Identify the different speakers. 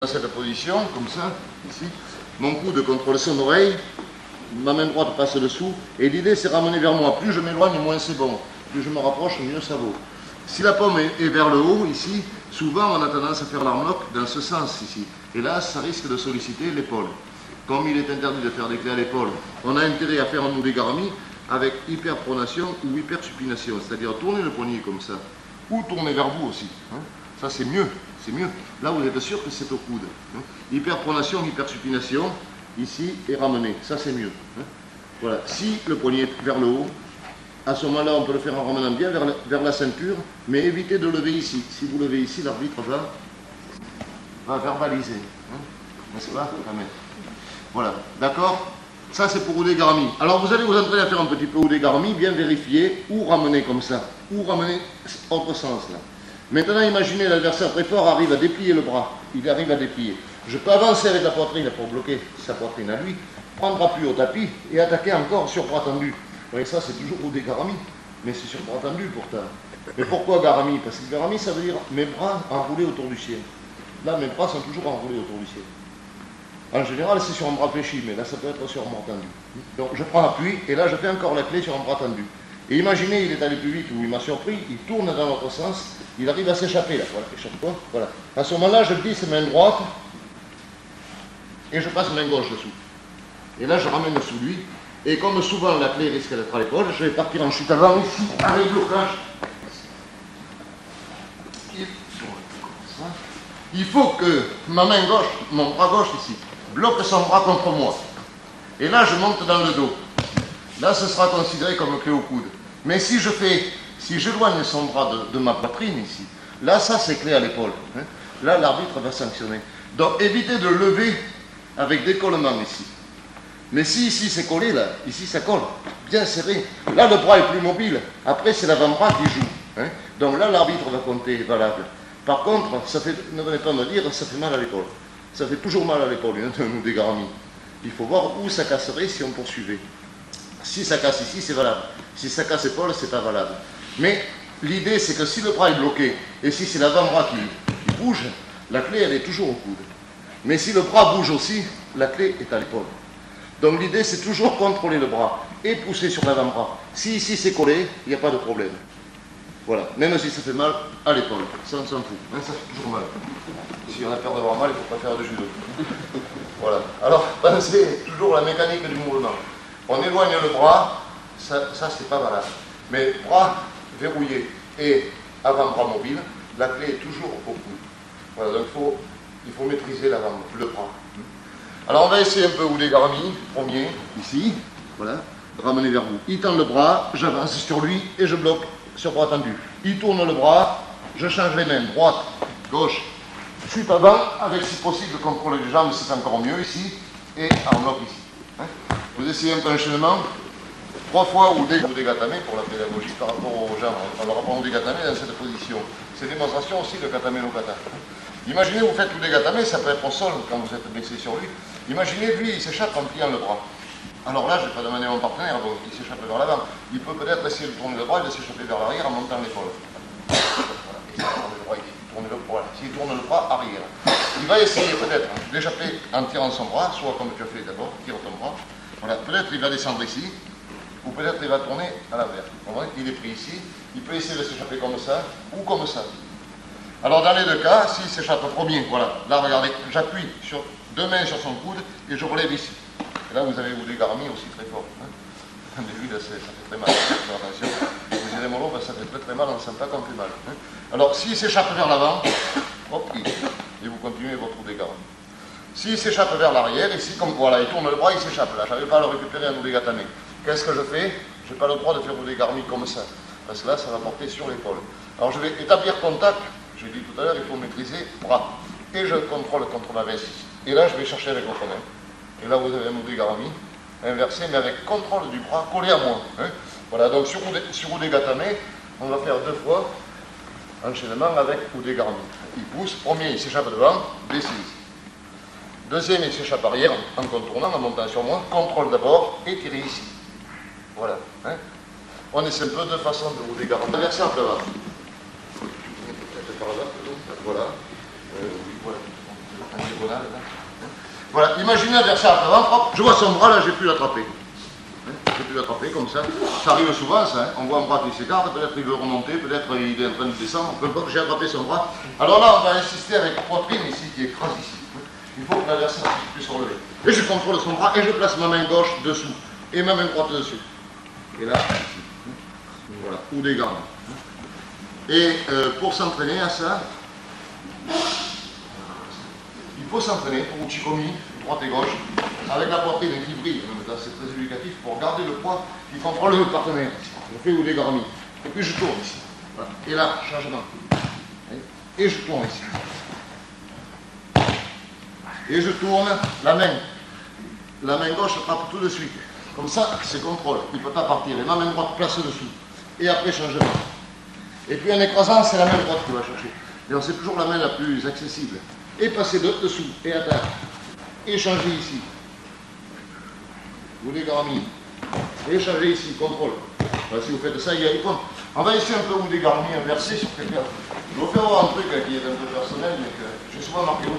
Speaker 1: Dans cette position, comme ça, ici, mon coude contrôle son oreille, ma main droite passe dessous, et l'idée c'est ramener vers moi. Plus je m'éloigne, moins c'est bon. Plus je me rapproche, mieux ça vaut. Si la paume est vers le haut, ici, souvent on a tendance à faire l'armlock dans ce sens, ici. Et là, ça risque de solliciter l'épaule. Comme il est interdit de faire des clés à l'épaule, on a intérêt à faire un oudégami avec hyperpronation ou hypersupination, c'est-à-dire tourner le poignet comme ça, ou tourner vers vous aussi. Ça c'est mieux, c'est mieux. Là vous êtes sûr que c'est au coude. Hyperpronation, hypersupination, ici et ramener, ça c'est mieux. Voilà, si le poignet est vers le haut, à ce moment-là on peut le faire en ramenant bien vers la ceinture, mais évitez de lever ici. Si vous levez ici, l'arbitre va verbaliser. N'est-ce pas? Voilà, d'accord? Ça c'est pour oudégami. Alors vous allez vous entraîner à faire un petit peu oudégami, bien vérifier, ou ramener comme ça, ou ramener autre sens là. Maintenant, imaginez l'adversaire très fort arrive à déplier le bras. Il arrive à déplier. Je peux avancer avec la poitrine pour bloquer sa poitrine à lui, prendre appui au tapis et attaquer encore sur bras tendu. Vous voyez, ça c'est toujours oudégami, mais c'est sur bras tendu pourtant. Mais pourquoi garami? Parce que garami, ça veut dire mes bras enroulés autour du ciel. Là, mes bras sont toujours enroulés autour du ciel. En général, c'est sur un bras fléchi, mais là, ça peut être sur un bras tendu. Donc, je prends appui, et là, je fais encore la clé sur un bras tendu. Et imaginez, il est allé plus vite ou il m'a surpris, il tourne dans l'autre sens, il arrive à s'échapper là, voilà, échappe-toi, voilà. À ce moment-là, je glisse main droite et je passe main gauche dessous. Et là, je ramène sous lui, et comme souvent la clé risque d'être à l'épaule, je vais partir en chute avant ici, avec blocage. Il faut que ma main gauche, mon bras gauche ici, bloque son bras contre moi. Et là, je monte dans le dos. Là, ce sera considéré comme clé au coude. Mais si j'éloigne son bras de ma poitrine ici, là, ça c'est clé à l'épaule. Là, l'arbitre va sanctionner. Donc, évitez de lever avec décollement ici. Mais si ici c'est collé, là, ici ça colle, bien serré. Là, le bras est plus mobile. Après, c'est l'avant-bras qui joue. Donc là, l'arbitre va compter valable. Par contre, ne venez pas me dire, ça fait mal à l'épaule. Ça fait toujours mal à l'épaule, un oudégami. Il faut voir où ça casserait si on poursuivait. Si ça casse ici, c'est valable. Si ça casse l'épaule, c'est pas valable. Mais l'idée, c'est que si le bras est bloqué, et si c'est l'avant-bras qui bouge, la clé, elle est toujours au coude. Mais si le bras bouge aussi, la clé est à l'épaule. Donc l'idée, c'est toujours contrôler le bras et pousser sur l'avant-bras. Si ici c'est collé, il n'y a pas de problème. Voilà, même si ça fait mal à l'épaule, ça on s'en fout. Ça fait toujours mal. Si on a peur d'avoir mal, il ne faut pas faire de judo. Voilà. Alors, pensez toujours à la mécanique du mouvement. On éloigne le bras, ça c'est pas valable. Mais bras verrouillé et avant-bras mobile, la clé est toujours au coude. Voilà, donc il faut maîtriser le bras. Alors on va essayer un peu oudégami, premier, ici, voilà, ramener vers vous. Il tend le bras, j'avance sur lui et je bloque sur bras tendu. Il tourne le bras, je change les mains, droite, gauche, chute avant, avec si possible le contrôle des jambes, c'est encore mieux ici, et armlock ici. Vous essayez un peu l'enchaînement, 3 fois oudégatame pour la pédagogie par rapport aux jambes. On leur apprend oudégatame dans cette position. C'est une démonstration aussi de katame no kata. Imaginez vous faites oudégatame, ça peut être au sol quand vous êtes baissé sur lui. Imaginez lui, il s'échappe en pliant le bras. Alors là, je ne vais pas demander à mon partenaire qu'il s'échappe vers l'avant. Il peut peut-être essayer de tourner le bras et de s'échapper vers l'arrière en montant l'épaule. Voilà. S'il tourne le bras, arrière. Il va essayer peut-être d'échapper en tirant son bras, soit comme tu as fait d'abord, tire ton bras. Voilà, peut-être il va descendre ici, ou peut-être il va tourner à l'envers. Il est pris ici, il peut essayer de s'échapper comme ça, ou comme ça. Alors dans les deux cas, s'il s'échappe premier, voilà, là regardez, j'appuie sur 2 mains sur son coude et je relève ici. Et là vous avez oudégami aussi très fort. Mais lui, là, ça fait très mal, attention. Vous direz mollo, ça fait très mal, on ne sent pas qu'on fait mal. Alors s'il s'échappe vers l'avant, hop, et vous continuez votre oudégami. S'il s'échappe vers l'arrière, ici, comme voilà, il tourne le bras, il s'échappe là. Je n'avais pas à le récupérer en oudégatame. Qu'est-ce que je fais? Je n'ai pas le droit de faire oudégami comme ça. Parce que là, ça va porter sur l'épaule. Alors je vais établir contact. J'ai dit tout à l'heure, il faut maîtriser bras. Et je contrôle contre ma veste ici. Et là, je vais chercher avec l'autre main. Et là, vous avez un oudégami inversé, mais avec contrôle du bras collé à moi. Voilà, donc sur oudégatame, on va faire 2 fois enchaînement avec oudégami. Il pousse, premier, il s'échappe devant, baisse ici. Deuxième, il s'échappe arrière en contournant, en montant sur moi. Contrôle d'abord et tirez ici. Voilà. On essaie un peu de façon de oudégami. Inversé en plat. Peut-être par là, voilà. Oui, voilà. en diagonale. Là. Voilà, imaginez l'adversaire devant, hop, je vois son bras, là, j'ai pu l'attraper. J'ai pu l'attraper comme ça. Ça arrive souvent, ça. Hein. On voit un bras qui s'écarte, peut-être il veut remonter, peut-être il est en train de descendre, peu importe, j'ai attrapé son bras. Alors là, on va insister avec la poitrine ici, qui écrase ici. Il faut que l'adversaire puisse se relever. Et je contrôle son bras et je place ma main gauche dessous et ma main droite dessus. Et là, ici. Voilà, ou des gardes. Et pour s'entraîner à ça, il faut s'entraîner pour Uchikomi, droite et gauche, avec la poitrine qui brille. C'est très éducatif pour garder le poids qui contrôle le partenaire. Je fais ou des garmis. Et puis je tourne ici. Voilà. Et là, changement. Et je tourne ici. Et je tourne la main. La main gauche frappe tout de suite. Comme ça, c'est contrôle. Il ne peut pas partir. Et ma main droite place dessous. Et après, changement. Et puis en écrasant, c'est la main droite qui va chercher. Et c'est toujours la main la plus accessible. Et passer de dessous et à terre. Et changer ici. Vous les garmis. Et changer ici, contrôle. Voilà, si vous faites ça, il y a icône. On va essayer un peu ou des garmis inversés sur quelqu'un. Je vais vous faire voir un truc qui est un peu personnel, mais que j'ai souvent marqué.